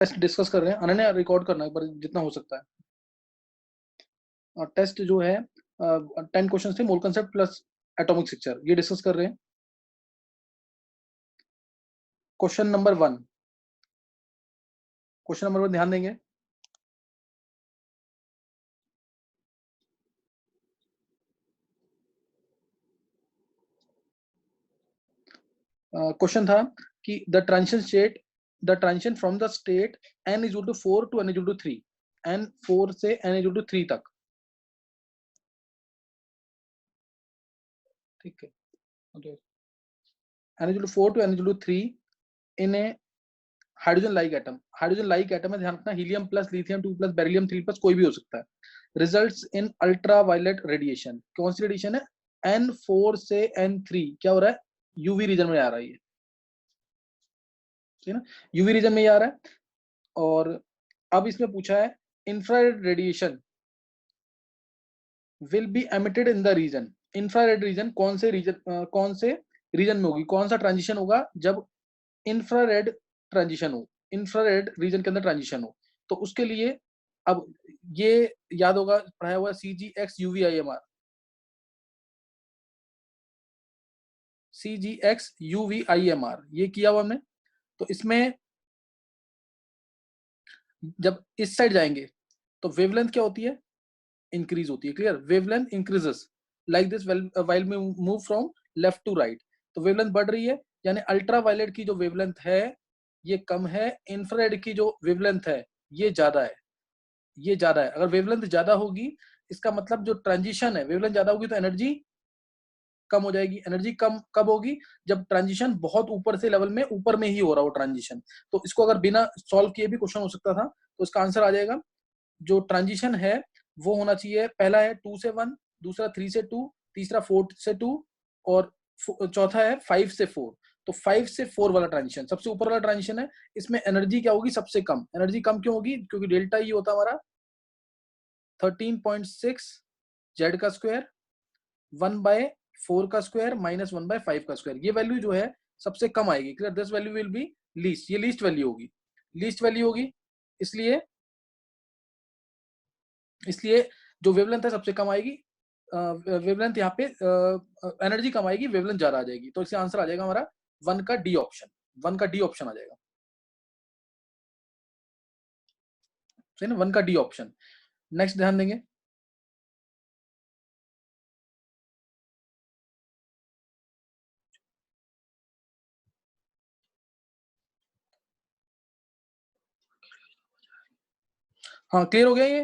Test discuss कर रहे हैं, अनन्या रिकॉर्ड करना है पर जितना हो सकता है। टेस्ट जो है 10 क्वेश्चन थे, मोल कंसेप्ट प्लस एटॉमिक स्ट्रक्चर, ये डिस्कस कर रहे हैं। क्वेश्चन नंबर 1 ध्यान देंगे। क्वेश्चन था कि the transition from the state n is equal to 4 to n is equal to 3, n 4 से n इज इक्वल टू 3 तक, ठीक है, n is equal to 4 to n is equal to 3 in a hydrogen like atom है, ध्यान रखना, helium plus lithium 2 plus beryllium 3 plus कोई भी हो सकता है। रिजल्ट्स इन अल्ट्रावायलेट रेडिएशन, कौन सी रेडिएशन है? n4 से n3 क्या हो रहा है? यूवी रीजन में आ रहा है ये, ठीक है ना, यूवी रीजन में आ रहा है। और अब इसमें पूछा है infrared radiation will be emitted in the region. Infrared region कौन से रीजन में होगी, कौन सा ट्रांजिशन होगा जब इंफ्रारेड इंफ्रारेड रीजन के अंदर ट्रांजिशन हो। तो उसके लिए अब ये याद होगा, पढ़ाया हुआ CGX UVIMR, CGX UVIMR ये किया हुआ हमने। तो इसमें जब इस साइड जाएंगे तो वेवलेंथ क्या होती है? इंक्रीज होती है, clear, wavelength increases like this while we move from left to right. तो वेवलेंथ बढ़ रही है, यानी अल्ट्रावायलेट की जो वेवलेंथ है ये कम है, इंफ्रारेड की जो वेवलेंथ है ये ज्यादा है, ये ज्यादा है। अगर वेवलेंथ ज्यादा होगी इसका मतलब जो ट्रांजिशन है, वेवलेंथ ज्यादा होगी तो एनर्जी कम हो जाएगी। एनर्जी कम कब होगी? जब ट्रांजिशन बहुत ऊपर से लेवल में ऊपर में ही हो रहा हो ट्रांजिशन। तो इसको अगर बिना सॉल्व किए भी क्वेश्चन हो सकता था, तो इसका आंसर आ जाएगा जो ट्रांजिशन है वो होना चाहिए, पहला है 2 से 1, दूसरा 3 से 2, तीसरा 4 से 2 और चौथा है 5 से 4। तो 5 से 4 वाला ट्रांजिशन सबसे ऊपर वाला ट्रांजिशन है। इसमें एनर्जी क्या होगी? सबसे कम। एनर्जी कम क्यों होगी? क्योंकि डेल्टा ई होता हमारा 13.6 जेड का स्क्वायर 1/4 का स्क्वायर माइनस 1/5 का स्क्वायर। ये वैल्यू जो है सबसे कम आएगी, clear, this value will be least, ये लीस्ट वैल्यू होगी, लीस्ट वैल्यू होगी। इसलिए जो वेवलेंथ है सबसे कम आएगी, वेवलेंथ यहाँ पे एनर्जी कम आएगी, वेवलेंथ ज्यादा आ जाएगी। तो इससे आंसर आ जाएगा हमारा 1 का डी ऑप्शन, 1 का डी ऑप्शन आ जाएगा, सही ना, 1 का डी ऑप्शन। नेक्स्ट ध्यान देंगे, हाँ क्लियर हो गया ये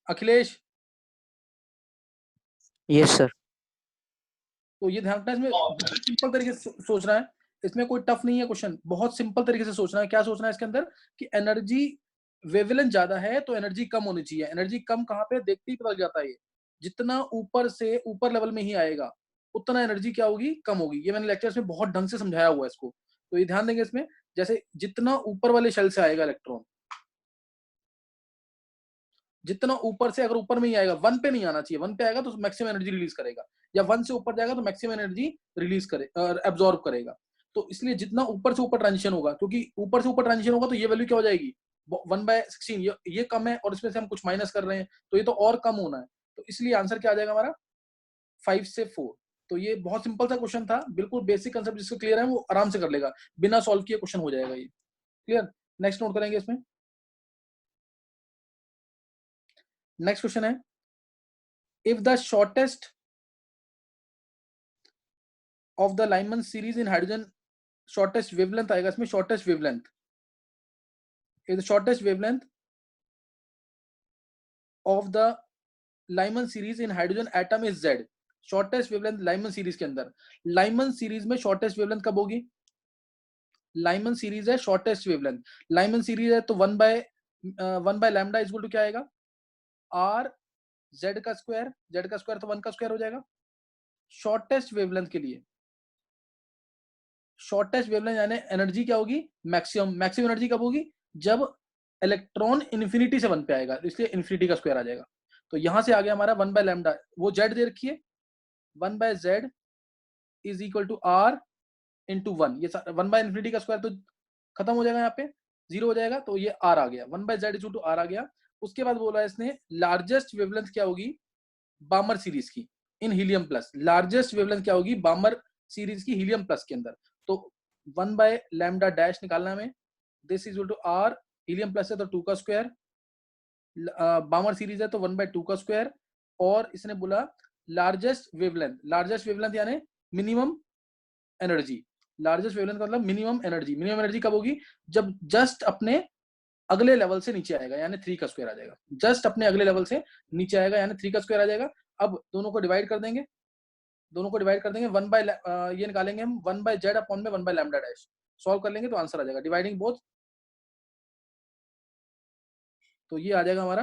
अखिलेश? Yes sir. तो ये ध्यान रखना, इसमें सिंपल तरीके से सोचना है, इसमें कोई टफ नहीं है क्वेश्चन, बहुत सिंपल तरीके से सोचना है। क्या सोचना है इसके अंदर कि एनर्जी वेवलेंथ ज्यादा है तो एनर्जी कम होनी चाहिए। एनर्जी कम कहाँ पे? देखते ही पता लग जाता है ये, जितना ऊपर से ऊपर लेवल में ही आएगा उतना एनर्जी क्या होगी? कम होगी। ये मैंने लेक्चर्स में बहुत ढंग से समझाया हुआ है इसको, तो ये ध्यान देंगे इसमें। जैसे जितना ऊपर वाले शेल से आएगा इलेक्ट्रॉन, जितना ऊपर से, अगर ऊपर में ही आएगा, 1 पे नहीं आना चाहिए, 1 पे आएगा तो मैक्सिमम एनर्जी रिलीज करेगा, या 1 से ऊपर जाएगा तो मैक्सिमम एनर्जी रिलीज करे एब्जॉर्ब करेगा। तो इसलिए जितना ऊपर से ऊपर ट्रांजिशन होगा, क्योंकि ऊपर से ऊपर ट्रांजिशन होगा तो ये वैल्यू क्या हो जाएगी? 1/16, ये कम है और इसमें से हम कुछ माइनस कर रहे हैं तो ये तो और कम होना है। तो इसलिए आंसर क्या आ जाएगा हमारा? 5 से 4। तो ये बहुत सिंपल सा क्वेश्चन था, बिल्कुल बेसिक कंसेप्ट जिसको क्लियर है वो आराम से कर लेगा, बिना सॉल्व किए क्वेश्चन हो जाएगा ये, क्लियर। नेक्स्ट नोट करेंगे इसमें। नेक्स्ट क्वेश्चन है, if the shortest of the Lyman series in hydrogen, shortest wavelength आएगा इसमें, shortest wavelength, is the shortest wavelength of the Lyman series in hydrogen atom is Z। Shortest wavelength Lyman series के अंदर, Lyman series में shortest wavelength कब होगी? Lyman series है shortest wavelength, Lyman series है तो 1/1 लैम्डा इज इक्वल टू क्या आएगा? R Z का स्क्वायर, Z का स्क्वायर तो 1 का स्क्वायर हो जाएगा। शॉर्टेस्ट वेवलेंथ के लिए, शॉर्टेस्ट वेवलेंथ यानी एनर्जी क्या होगी? मैक्सिमम। मैक्सिमम एनर्जी कब होगी? जब इलेक्ट्रॉन इन्फिनिटी से 1 पे आएगा, तो इसलिए इन्फिनिटी का स्क्वायर आ जाएगा। तो यहां से आ गया हमारा 1/लैम्डा, वो Z दे रखी है, 1/Z is equal to R into 1, ये 1/इन्फिनिटी का स्क्वायर तो खत्म हो जाएगा यहाँ पे, 0 हो जाएगा, तो ये R आ गया, 1/z R आ गया। उसके बाद बोला इसने लार्जेस्ट वेवलेंथ क्या होगी बामर सीरीज की in helium plus, largest wavelength क्या होगी बामर सीरीज की हीलियम प्लस के अंदर, तो 1/λ' निकालना हमें, this is equal to R, helium plus है तो 2 का स्क्वायर, बामर सीरीज है तो 1/2 का स्क्वायर, और इसने बोला लार्जेस्ट वेवलेंथ यानी मिनिमम एनर्जी, लार्जेस्ट वेवलेंथ का मतलब मिनिमम एनर्जी कब होगी, जब जस्ट अपने अगले लेवल से नीचे आएगा यानी 3 का स्क्वायर आ जाएगा, जस्ट अपने अगले लेवल से नीचे आएगा यानी 3 का स्क्वायर आ जाएगा। अब दोनों को डिवाइड कर देंगे, 1 बाय ये निकालेंगे हम 1/z अपॉन में 1/λ', सॉल्व कर लेंगे तो आंसर आ जाएगा डिवाइडिंग बोथ, तो ये आ जाएगा हमारा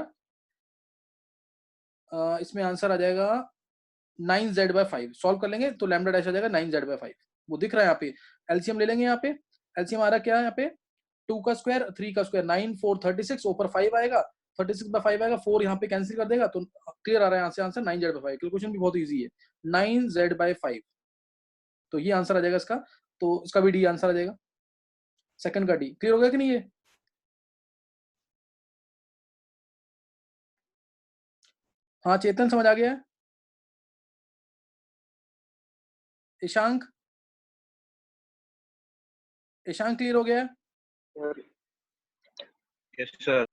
इसमें आंसर आ जाएगा 9z/5, सॉल्व कर लेंगे तो λ' आ जाएगा 9z/5, वो दिख रहा है यहाँ पे। एलसीएम ले लेंगे, यहाँ पे एलसीएम आ रहा क्या है, यहाँ पे 2 का स्क्वायर 3 का स्क्वायर 9 4 36, ऊपर 5 आएगा, 36/5 आएगा, 4 यहाँ पे कैंसिल कर देगा, तो क्लियर आ रहा है यहाँ से आंसर 9z/5। कैलकुलेशन भी बहुत ईजी है, 9z/5, तो ये आंसर आ जाएगा इसका, तो इसका भी डी आंसर आ जाएगा, सेकंड का डी। क्लियर हो गया कि नहीं ये? हाँ चेतन समझ आ गया है? ईशांक क्लियर हो गया है? Yes sir.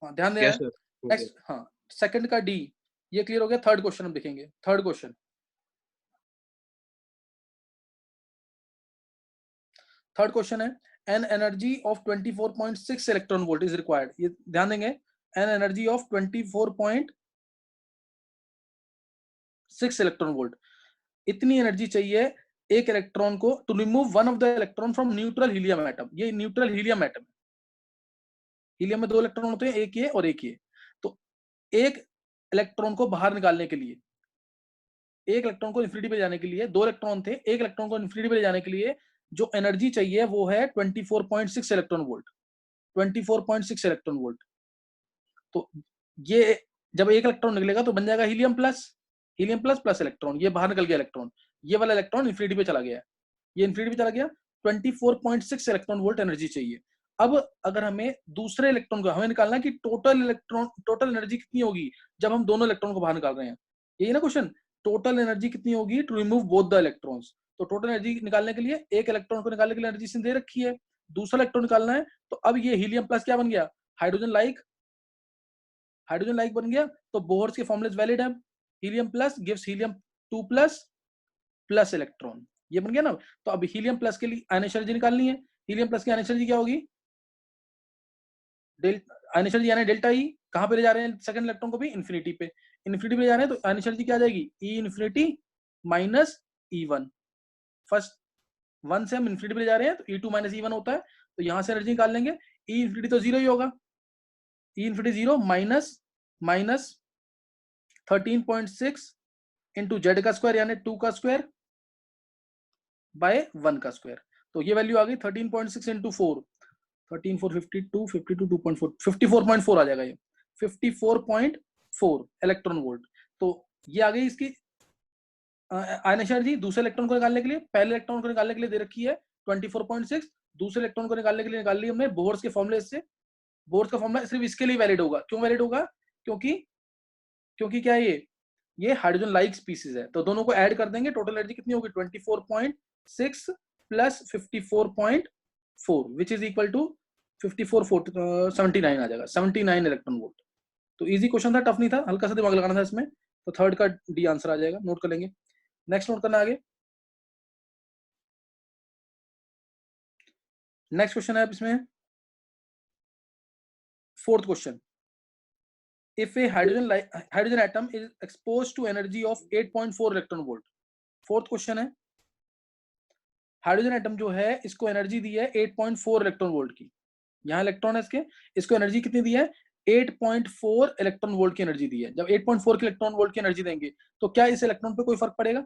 हाँ ध्यान देना है। नेक्स्ट, हाँ सेकंड का डी ये क्लियर हो गया। थर्ड क्वेश्चन हम देखेंगे, थर्ड क्वेश्चन है an energy of 24.6 electron volt is required, ये ध्यान देंगे, an energy of 24.6 electron volt, इतनी एनर्जी चाहिए एक इलेक्ट्रॉन को to remove one of the electron from neutral helium atom. ये न्यूट्रल हीलियम एटम, हीलियम में 2 इलेक्ट्रॉन होते हैं, एक ये और एक ये, तो एक इलेक्ट्रॉन को बाहर निकालने के लिए, एक इलेक्ट्रॉन को इन्फिनिटी पे जाने के लिए, 2 इलेक्ट्रॉन थे, एक इलेक्ट्रॉन को इन्फिनिटी पे जाने के लिए जो एनर्जी चाहिए वो है 24.6 इलेक्ट्रॉन वोल्ट, 24.6 इलेक्ट्रॉन वोल्ट। तो ये जब एक इलेक्ट्रॉन निकलेगा तो बन जाएगा हीलियम प्लस प्लस इलेक्ट्रॉन, ये बाहर निकल गया इलेक्ट्रॉन, ये वाला इलेक्ट्रॉन इन्फिनिटी पे चला गया, ये इन्फिनिटी पे चला गया, 24.6 इलेक्ट्रॉन वोल्ट एनर्जी चाहिए। अब अगर हमें दूसरे इलेक्ट्रॉन को हमें निकालना है कि टोटल एनर्जी कितनी होगी जब हम दोनों इलेक्ट्रॉन को बाहर निकाल रहे हैं, यही ना क्वेश्चन, टोटल एनर्जी कितनी होगी to remove both the electrons. तो टोटल एनर्जी निकालने के लिए एक इलेक्ट्रॉन को निकालने के लिए एनर्जी दे रखी है, दूसरा इलेक्ट्रॉन निकालना है, तो अब ये हीलियम प्लस क्या बन गया, हाइड्रोजन लाइक बन गया, तो बोहर्स के फॉर्मूले वैलिड है, helium plus gives helium 2 plus electron, ये बन गया ना। तो अब हीलियम प्लस के लिए आयनिक एनर्जी निकालनी है, हीलियम प्लस की आयनिक एनर्जी क्या होगी, आयनिक एनर्जी यानी डेल्टा ई, कहां पे ले जा रहे हैं सेकंड इलेक्ट्रॉन को भी, इन्फिनिटी पे ले जा रहे हैं, तो आयनिक एनर्जी क्या आ जाएगी, ई इन्फिनिटी माइनस E1, फर्स्ट 1 से हम इन्फिनिटी पे ले जा रहे हैं तो E2 माइनस E1 होता है, तो यहां से एनर्जी निकाल लेंगे, ई इन्फिनिटी तो 0 ही होगा, ई इन्फिनिटी 0 माइनस 13.6 इंटू जेड का स्क्वायर यानी 2 का स्क्वायर बाय 1 का स्क्वायर, तो ये वैल्यू आ गई 13.6 इंटू 4, 13 4 52 52 2.4 54.4 आ जाएगा, ये 54.4 इलेक्ट्रॉन वोल्ट। तो ये आ गई इसकी आयनिक एनर्जी दूसरे इलेक्ट्रॉन को निकालने के लिए, पहले इलेक्ट्रॉन को निकालने के लिए दे रखी है 24.6, दूसरे इलेक्ट्रॉन को निकालने के लिए निकाल ली हमने बोहर्स के फॉर्मूले से। बोहर्स का फॉर्मूला सिर्फ इसके लिए वैलिड होगा, क्यों वैलिड होगा, क्योंकि क्या है ये हाइड्रोजन लाइक स्पीसीज है, तो दोनों को ऐड कर देंगे, टोटल एनर्जी कितनी होगी 24.6 plus 54.4 which is equal to 79 आ जाएगा, 79 इलेक्ट्रॉन वोल्ट। तो इजी क्वेश्चन था, टफ नहीं था, हल्का सा दिमाग लगाना था इसमें, तो थर्ड का डी आंसर आ जाएगा, नोट कर लेंगे। नेक्स्ट नोट करना आगे, नेक्स्ट क्वेश्चन है इसमें fourth question, if a hydrogen atom is exposed to energy of 8.4 electron volt, fourth question है, हाइड्रोजन एटम जो है इसको एनर्जी दी है 8.4 इलेक्ट्रॉन वोल्ट की, यहाँ इलेक्ट्रॉन है इसको एनर्जी कितनी दी है 8.4 इलेक्ट्रॉन वोल्ट की एनर्जी दी है। जब 8.4 की इलेक्ट्रॉन वोल्ट की एनर्जी देंगे तो क्या इस इलेक्ट्रॉन पे कोई फर्क पड़ेगा,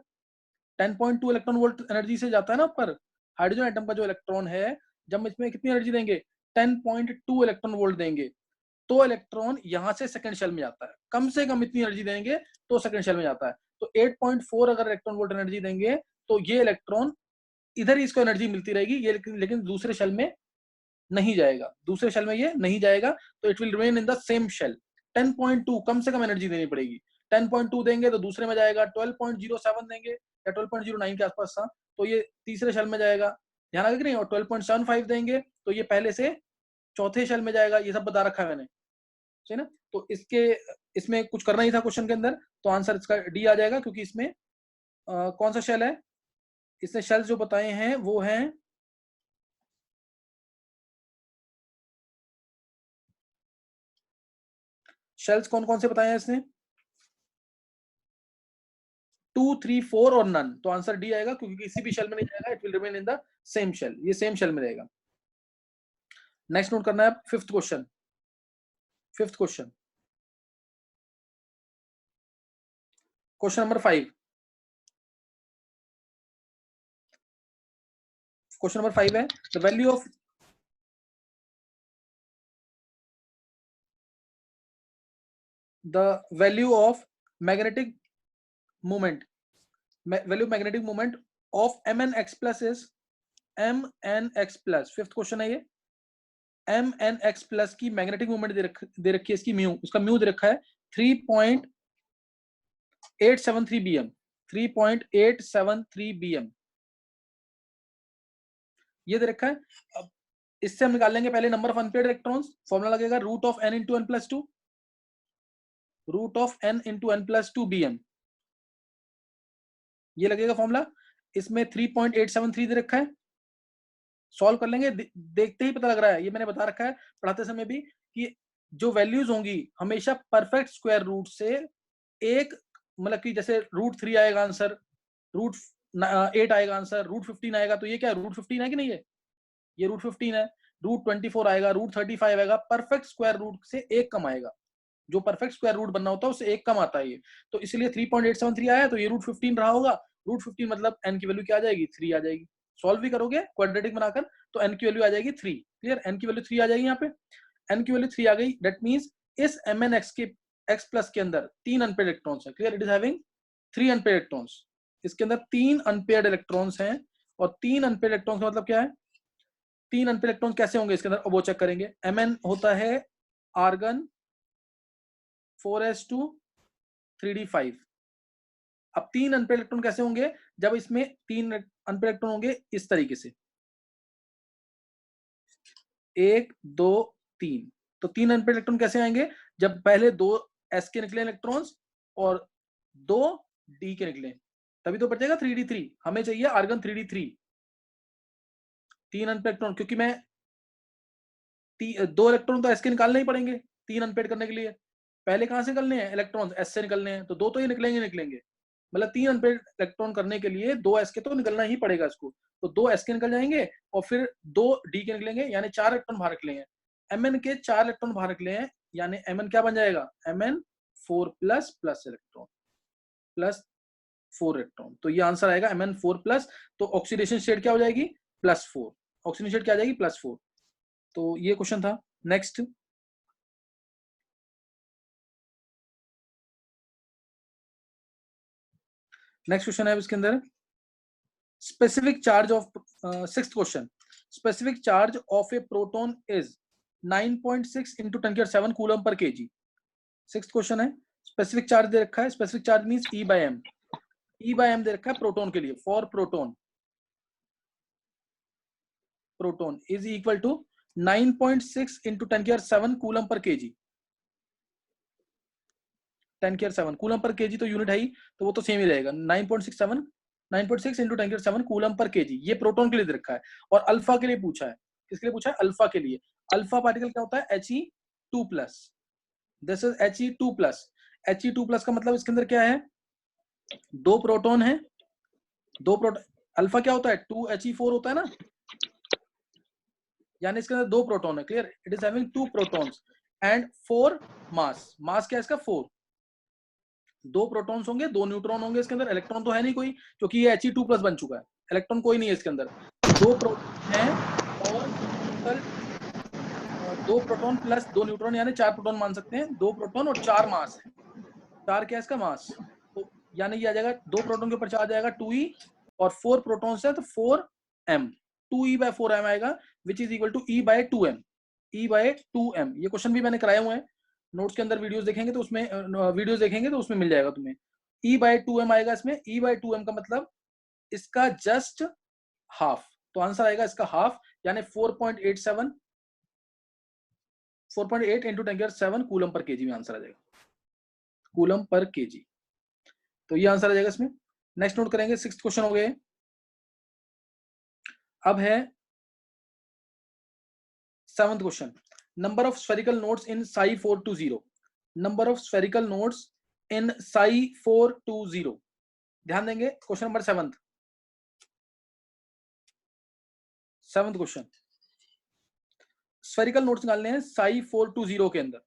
10.2 इलेक्ट्रॉन वोल्ट एनर्जी से जाता है ना ऊपर, हाइड्रोजन एटम का जो इलेक्ट्रॉन है जब इसमें कितनी एनर्जी देंगे 10.2 इलेक्ट्रॉन वोल्ट देंगे, तो इलेक्ट्रॉन यहां से सेकंड शेल में जाता है, कम से कम इतनी एनर्जी देंगे तो सेकंड शेल में जाता है। तो 8.4 अगर इलेक्ट्रॉन वोल्ट एनर्जी देंगे तो ये इलेक्ट्रॉन इधर ही इसको एनर्जी मिलती रहेगी, ये लेकिन दूसरे शेल में नहीं जाएगा, दूसरे शेल में ये नहीं जाएगा, तो it will remain in the same shell. 10.2 कम से कम एनर्जी देनी पड़ेगी। 10.2 देंगे तो दूसरे में जाएगा, 12.07 देंगे या 12.09 के आसपास था तो ये तीसरे शेल में जाएगा, ध्यान आ गया कि नहीं। और 12.75 देंगे तो ये पहले से चौथे शेल में जाएगा। ये सब बता रखा है मैंने, ठीक है ना। तो इसमें कुछ करना ही था क्वेश्चन के अंदर, तो आंसर इसका डी आ जाएगा, क्योंकि इसमें कौन सा शेल है, इसने शेल जो बताए हैं वो हैं शेल्स कौन कौन से बताए हैं इसने, 2, 3, 4 और नन। तो आंसर डी आएगा, क्योंकि किसी भी शेल में नहीं जाएगा, it will remain in the same shell, ये सेम शेल में रहेगा। नेक्स्ट नोट करना है fifth question. Fifth question, question number 5। Question number 5 है the value of magnetic moment, value of magnetic moment of mnx plus is mnx plus। Fifth question है ये, mnx plus की magnetic moment दे रखी है, इसकी mu, उसका म्यू दे रखा है 3.873 bm, 3.873 bm ये दे रखा है। अब इससे हम निकाल लेंगे पहले number of unpaired electrons. Formula लगेगा root of n into n plus 2, root of n into n plus 2 bm, ये लगेगा फॉर्मूला। इसमें 3.873 दे रखा है, सॉल्व कर लेंगे, देखते ही पता लग रहा है, ये मैंने बता रखा है पढ़ाते समय भी, कि जो वैल्यूज होंगी हमेशा परफेक्ट स्क्वायर रूट से एक, मतलब कि जैसे √3 आएगा आंसर, √8 आएगा आंसर, √15 आएगा, तो ये क्या है, √15 है कि नहीं है, ये √15 है। √24 आएगा, √35 आएगा, परफेक्ट स्क्वायर रूट से एक कम आएगा, जो परफेक्ट स्क्वायर रूट बनना होता है उससे एक कम आता है ये। तो इसलिए 3.873 आया, तो ये √15 रहा होगा। √15 मतलब n की वैल्यू क्या आ जाएगी, 3 आ जाएगी। सॉल्व भी करोगे क्वाड्रेटिक बनाकर तो n की वैल्यू आ जाएगी 3। क्लियर, n की वैल्यू 3 आ जाएगी, यहाँ पे n की वैल्यू 3 आ गई। दैट मींस इस mnx के x प्लस के अंदर 3 अनपेयर्ड इलेक्ट्रॉन्स है। Clear, it is having 3 unpaired electrons, इसके अंदर 3 अनपेयर्ड इलेक्ट्रॉन्स हैं। और 3 अनपेयर्ड इलेक्ट्रॉन्स का मतलब क्या है, 3 अनपेयर्ड इलेक्ट्रॉन कैसे होंगे इसके अंदर, वो चेक करेंगे। Mn होता है आर्गन 4s2 3d5। अब 3 अनपेयर्ड इलेक्ट्रॉन कैसे होंगे, जब इसमें 3 अनपेयर्ड इलेक्ट्रॉन होंगे इस तरीके से, 1 2 3। तो 3 अनपेयर्ड इलेक्ट्रॉन कैसे आएंगे, जब पहले 2 s के निकले इलेक्ट्रॉन्स और 2 d के निकले, तभी तो बचेगा 3d3। हमें चाहिए आर्गन 3d3, 3 अनपेयर्ड इलेक्ट्रॉन, क्योंकि मैं 2 इलेक्ट्रॉन तो s के निकालने ही पड़ेंगे 3 अनपेयर्ड करने के लिए। पहले कहां से निकलने हैं, इलेक्ट्रॉन्स s से निकलने हैं, तो 2 तो ये निकलेंगे। मतलब 3 अनपेयर्ड इलेक्ट्रॉन करने के लिए 2 s के तो निकलना ही पड़ेगा इसको, तो 2 s के निकल जाएंगे और फिर 2 d के निकलेंगे, यानी 4 इलेक्ट्रॉन बाहर निकलेंगे। mn के 4 इलेक्ट्रॉन बाहर निकले हैं, यानी mn क्या बन जाएगा, mn 4 plus plus electron, plus 4 electron. तो ये आंसर आएगा mn 4 प्लस। तो ऑक्सीडेशन स्टेट क्या हो जाएगी, +4। ऑक्सीडेशन स्टेट क्या आ जाएगी, +4। तो ये क्वेश्चन था। नेक्स्ट, क्वेश्चन है इसके अंदर, specific charge of, sixth question, specific charge of A proton is 9.6 into 10⁻⁷ coulomb per KG. Sixth question है, स्पेसिफिक चार्ज दे रखा है, specific charge means E/m, E/m दे रखा है प्रोटॉन के लिए। For proton, proton is equal to 9.6 into 10⁻⁷ coulomb per KG. 10⁻⁷ coulomb per KG तो unit है ही, तो वो तो सेम ही रहेगा। 9.6 इंटू 10⁻⁷ कूलम पर केजी, ये प्रोटॉन के लिए दे रखा है। और अल्फा के लिए पूछा है, किसके लिए पूछा है, अल्फा के लिए। अल्फा पार्टिकल क्या होता है, He2+, this is He2+। He2+ का मतलब इसके अंदर क्या है, 2 प्रोटॉन है, 2 प्रोटॉन। अल्फा क्या होता है, 2He4 होता है ना, यानी इसके अंदर 2 प्रोटॉन है। Clear, it is having 2 protons and 4 मास। मास क्या है इसका, 4। 2 प्रोटॉन्स होंगे, 2 न्यूट्रॉन होंगे इसके अंदर, इलेक्ट्रॉन तो है नहीं कोई, क्योंकि ये He2+ बन चुका है, इलेक्ट्रॉन कोई नहीं है इसके अंदर। 2 प्रोटॉन है और टोटल 2 प्रोटॉन प्लस 2 न्यूट्रॉन, यानी 4 प्रोटॉन मान सकते हैं। 2 प्रोटॉन और 4 मास है, 4 क्या है इसका मास, तो यानी ये आ जाएगा 2 प्रोटॉन के ऊपर चार्ज आएगा 2e, और 4 प्रोटॉन्स है तो 4m, 2e/4m आएगा, which is equal to E by 2m। E by 2m, ये क्वेश्चन भी मैंने कराए हुए हैं नोट्स के अंदर, वीडियोस देखेंगे तो उसमें मिल जाएगा तुम्हें। E by 2m आएगा इसमें। E by 2m का मतलब इसका जस्ट हाफ, तो आंसर आएगा इसका हाफ, यानी 4.87 4.8 इंटू 10⁷ कूलम पर केजी में आंसर आ जाएगा, कूलम पर केजी। तो ये आंसर आ जाएगा इसमें। नेक्स्ट नोट करेंगे, 6th क्वेश्चन हो गए। अब है 7th question, number of spherical nodes in psi 420। Number of spherical nodes in psi 420, ध्यान देंगे। Question number 7th question, spherical nodes निकालने हैं साई 420 के अंदर।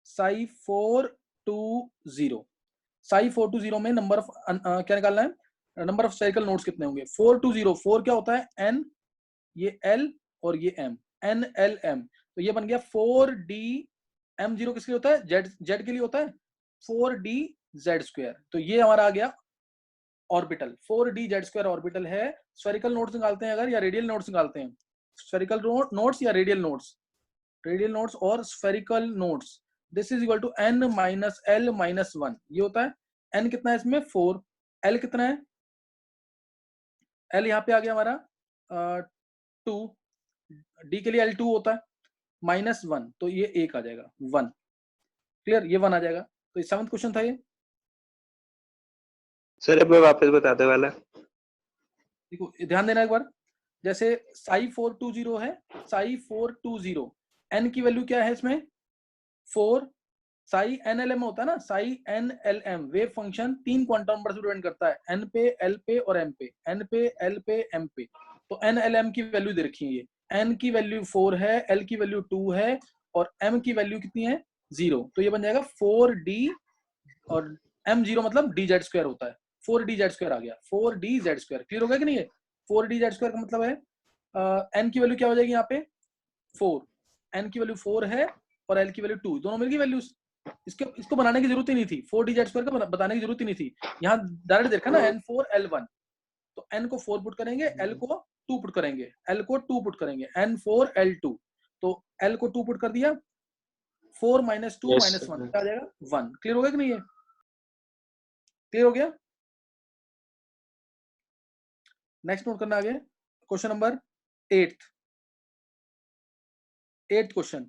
साई 420, साई 420 में नंबर ऑफ क्या निकालना है, नंबर ऑफ स्फेरिकल नोट्स कितने होंगे। 420, 4 क्या होता है, n, ये l और ये m, n l m, तो ये बन गया 4d m0 किसके लिए होता है, z के लिए होता है, 4d z²। तो ये हमारा आ गया ऑर्बिटल, 4d z² ऑर्बिटल है। स्फेरिकल नोट्स निकालते हैं अगर, या रेडियल नोट्स निकालते हैं, स्फेरिकल नोट्स या रेडियल नोट्स, रेडियल नोट्स और spherical nodes, this is equal to n minus l minus 1। ये होता है n कितना है इसमें 4, l कितना है, l यहाँ पे आ गया हमारा 2, d के लिए l2 होता है, माइनस 1, तो ये 1 आ जाएगा 1। क्लियर, ये 1 आ जाएगा। तो ये 7th क्वेश्चन था ये। सर अब मैं वापस बताने वाला। देखो ध्यान देना एक बार, जैसे साई 420 है, साई 420, n की वैल्यू क्या है इसमें 4, साई NLM होता है ना, Sai NLM wave function 3 quantum number से डिपेंड करता है, n पे, l पे और m पे, n पे, l पे, m पे। तो NLM की वैल्यू दे रखी है, ये n की वैल्यू 4 है, l की वैल्यू 2 है और m की वैल्यू कितनी है 0। तो ये बन जाएगा 4d, और m0 मतलब dz² होता है, 4dz² आ गया, 4dz²। क्लियर हो गया कि नहीं है। 4dz² का मतलब है n की वैल्यू क्या हो जाएगी यहाँ पे 4, n की वैल्यू 4 है और l की वैल्यू 2, दोनों मिल गई वैल्यूज। इसको बनाने की जरूरत ही नहीं थी, 4dz² का बताने की जरूरत ही नहीं थी, यहाँ डायरेक्ट देखा ना n4 l1, तो n को 4 पुट करेंगे, l को 2 पुट करेंगे, l को 2 पुट करेंगे, n4 l2, तो l को 2 पुट कर दिया, 4 माइनस 2 माइनस 1 क्या आ जाएगा 1। क्लियर हो गया कि नहीं है, क्लियर हो गया। नेक्स्ट नोट करना आगे, क्वेश्चन नंबर 8th क्वेश्चन।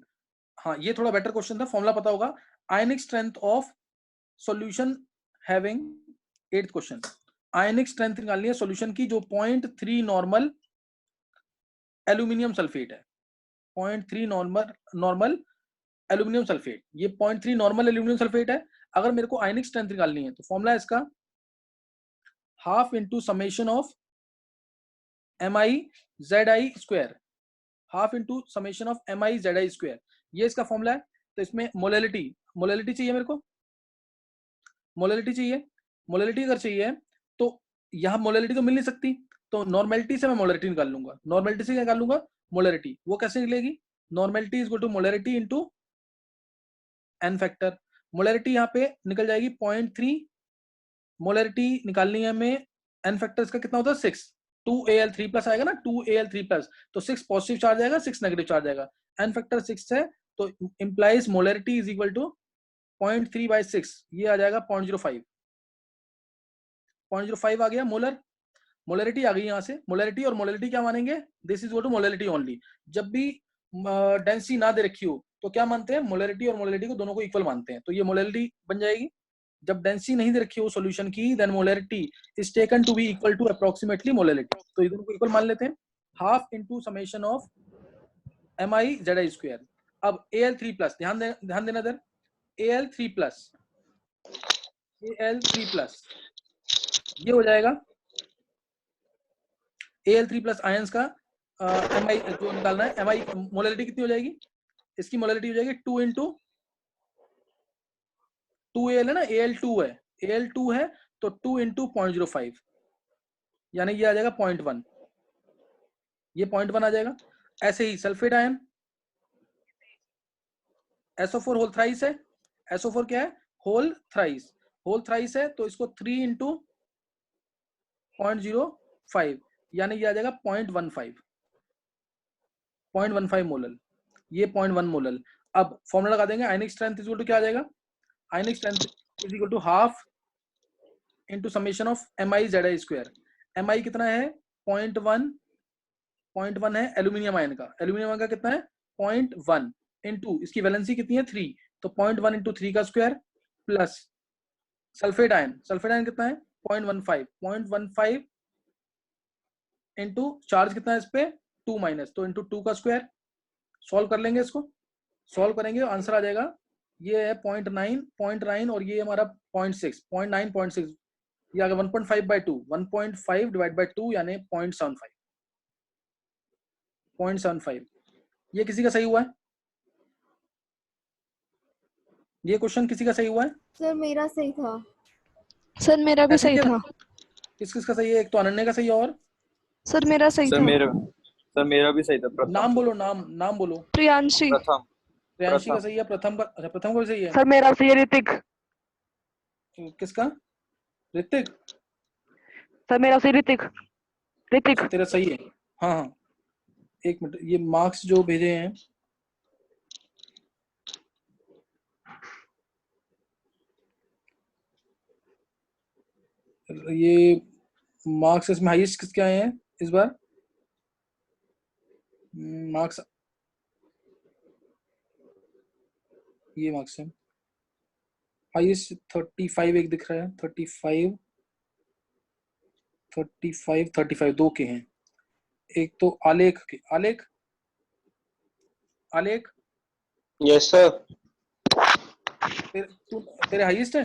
हाँ ये थोड़ा बेटर क्वेश्चन था, फॉर्मूला पता होगा। Ionic strength of solution having, 8th question, ionic strength निकालनी है सॉल्यूशन की जो 0.3 नॉर्मल एल्यूमिनियम सल्फेट है, 0.3 नॉर्मल एल्यूमिनियम सल्फेट, ये 0.3 नॉर्मल एल्यूमिनियम सल्फेट है। अगर मेरे को आयनिक स्ट्रेंथ निकालनी है तो फॉर्मूला है इसका half into summation of MiZi², half into summation of MiZi², ये इसका फॉर्मूला है। तो इसमें मोलैलिटी चाहिए मेरे को, मोलैलिटी चाहिए, मोलैलिटी अगर चाहिए तो यहाँ मोलैलिटी तो मिल नहीं सकती, तो नॉर्मेलिटी से मैं मोलैलिटी निकाल लूंगा, नॉर्मेलिटी से निकाल लूंगा मोलैलिटी। वो कैसे निकलेगी, normality is equal to molality into n factor. Molality यहाँ पे निकल जाएगी 0.3, मोलैरिटी निकालनी है हमें, n फैक्टर इसका कितना होता है 6, 2Al3+ आएगा ना, 2Al3+, तो 6 पॉजिटिव चार्ज आएगा, 6 नेगेटिव चार्ज आएगा, n फैक्टर 6 है, तो implies molarity is equal to 0.3/6, ये आ जाएगा 0.05, 0.05 आ गया मोलर, मोलैरिटी आ गई यहाँ से। मोलैरिटी और मोलैरिटी क्या मानेंगे, this is equal to molarity only. जब भी डेंसिटी ना दे रखी हो तो क्या मानते हैं, मोलैरिटी और मोलैरिटी को दोनों को इक्वल मानते हैं, तो ये मोलैरिटी बन जाएगी। जब डेंसिटी नहीं दे रखी हो सॉल्यूशन की, then molarity is taken to be equal to approximately molarity, तो ये दोनों को इक्वल मान लेते हैं, half into summation of MiZi²। अब Al3+, ध्यान देना इधर, Al3+, ये हो जाएगा Al3+ आयंस का Mi जो निकालना है, Mi मोलैरिटी कितनी हो जाएगी, इसकी मोलैरिटी हो जाएगी 2 इंटू 2Al है ना, Al2 है, Al2 है, तो 2 इंटू 0.05, यानी ये आ जाएगा 0.1, ये 0.1 आ जाएगा। ऐसे ही sulphate ion SO4 whole thrice है, SO4 क्या है होल थ्राइस है, तो इसको 3 इंटू 0.05, यानी ये आ जाएगा 0.15, 0.15 मोलल, ये 0.1 मोलल। अब फॉर्मूला लगा देंगे, ionic strength is equal to क्या आ जाएगा, ionic strength is equal to half into summation of MiZi square. Mi कितना है 0.1 है एल्यूमिनियम आयन का, एल्यूमिनियम आयन का कितना है 0.1 इनटू इसकी वैलेंसी कितनी है 3, तो 0.1 इंटू 3 का स्क्वायर प्लस सल्फेट आयन कितना है 0.15 इंटू चार्ज कितना है इस पे 2 माइनस, तो इंटू 2 का स्क्वायर। सॉल्व कर लेंगे इसको, सॉल्व करेंगे आंसर आ जाएगा, ये है 0.9 और ये हमारा 0.6, 0.9 0.6, ये आ गया 1.5/2, 1.5 डिवाइड बाई 2 यानी 0.75। ये किसी का सही हुआ है, ये क्वेश्चन किसी का सही हुआ है? सर मेरा सही था। सर मेरा भी ऐसे सही क्या? था। किस किस का सही है? एक तो अनन्या का सही है, और सर मेरा सही सर था। मेरा भी सही था। प्रथम। नाम बोलो, नाम बोलो। प्रियांशी। प्रथम। प्रियांशी का सही है, प्रथम का, अच्छा प्रथम का भी सही है। सर मेरा सही है ऋतिक। किसका? ऋतिक। सर मेरा सही ऋतिक। तेरा सही है, हाँ, एक मिनट, ये मार्क्स जो भेजे हैं ये मार्क्स इसमें हाईएस्ट किसके आए हैं इस बार? मार्क्स, ये मार्क्स है हाईएस्ट 35 एक दिख रहा है, 35 दो के हैं। एक तो आलेख के, आलेख यस सर। तेरे हाईएस्ट है?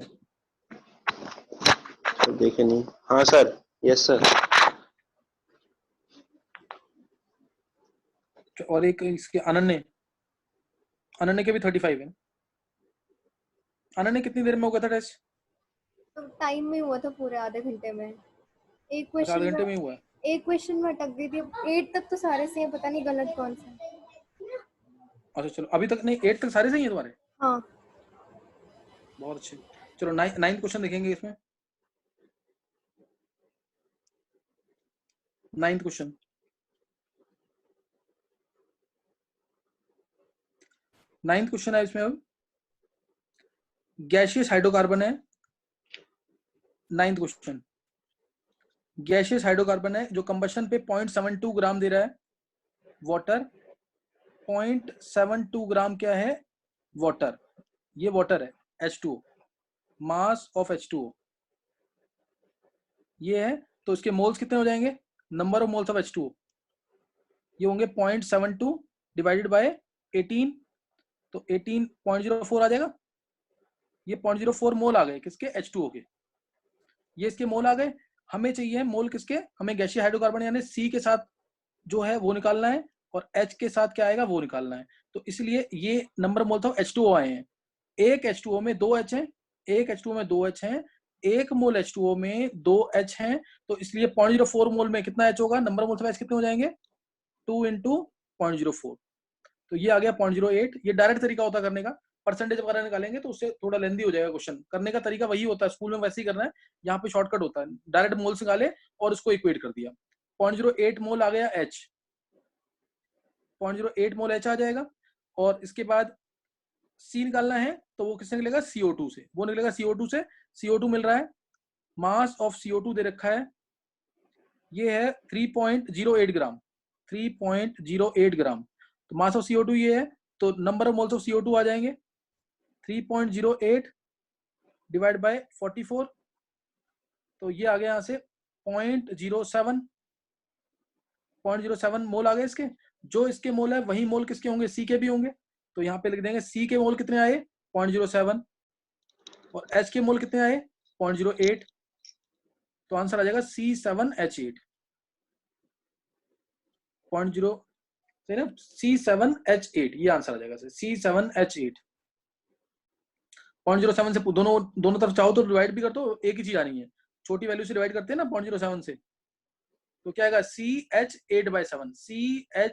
देखे नहीं। हाँ सर, यस सर। और एक इसके अनन्य के भी 35 है। अनन्य कितनी देर में हो गया था टेस्ट? तो टाइम में हुआ था, पूरे आधे घंटे में। एक आधे क्वेश्चन घंटे में हुआ है। एक क्वेश्चन में अटक गई थी। 8 तक तो सारे से हैं, पता नहीं गलत कौन सा। अच्छा चलो, अभी तक नहीं, 8 तक सारे सही है तुम्हारे? हाँ। बहुत अच्छे। चलो 9th क्वेश्चन देखेंगे इसमें। 9th क्वेश्चन, है इसमें। अब गैसियस हाइड्रोकार्बन है। 9th क्वेश्चन, गैसियस हाइड्रोकार्बन है जो कंबशन पे 0.72 ग्राम दे रहा है वाटर। 0.72 ग्राम क्या है? वाटर। ये वाटर है H2O, मास ऑफ H2O ये है। तो इसके मोल्स कितने हो जाएंगे? Number of moles of H2O ये होंगे 0.72 डिवाइडेड बाय 18, तो 18.04 आ जाएगा। ये 0.04 मोल आ गए किसके? H2O के। ये इसके मोल आ गए। हमें चाहिए मोल किसके? हमें गैसीय हाइड्रोकार्बन यानी C के साथ जो है वो निकालना है, और H के साथ क्या आएगा वो निकालना है। तो इसलिए ये नंबर मोल्स ऑफ H2O आए हैं। एक H2O में 2 H हैं, एक H2O में 2 H हैं, एक मोल H2O में 2 H हैं, तो इसलिए 0.04 मोल में कितना H होगा? नंबर मोल्स ऑफ H कितने हो जाएंगे? 2 इंटू 0.04, तो ये आ गया 0.08। ये डायरेक्ट तरीका होता है करने का। परसेंटेज वगैरह निकालेंगे तो उससे थोड़ा लेंदी हो जाएगा क्वेश्चन। करने का तरीका वही होता है, स्कूल में वैसे ही करना है, यहाँ पे शॉर्टकट होता है। डायरेक्ट मोल्स निकाले और उसको इक्वेट कर दिया। 0.08 मोल आ गया H, 0.08 मोल H आ जाएगा। और इसके बाद C निकालना है, तो वो किससे निकलेगा? CO2 से। वो निकलेगा CO2 से। CO2 मिल रहा है, मास ऑफ CO2 दे रखा है, ये है 3.08 ग्राम, 3.08 ग्राम। तो मास ऑफ CO2 ये है, तो number of moles of CO2 आ जाएंगे 3.08 डिवाइड बाय 44, तो ये आ गया यहाँ से 0.07 मोल आ गए इसके। जो इसके मोल है वही मोल किसके होंगे? C के भी होंगे। तो यहाँ पे लिख देंगे C के मोल कितने आए? 0.07, और H के मोल कितने आए? 0.08, तो आंसर आ जाएगा C7H8। 0.0 सही ना, C7H8 ये आंसर आ जाएगा C7H8। 0.07 से दोनों तरफ चाहो तो डिवाइड भी कर दो, एक ही चीज आनी है। छोटी वैल्यू से डिवाइड करते हैं ना 0.07 से, तो क्या आएगा? CH8/7, CH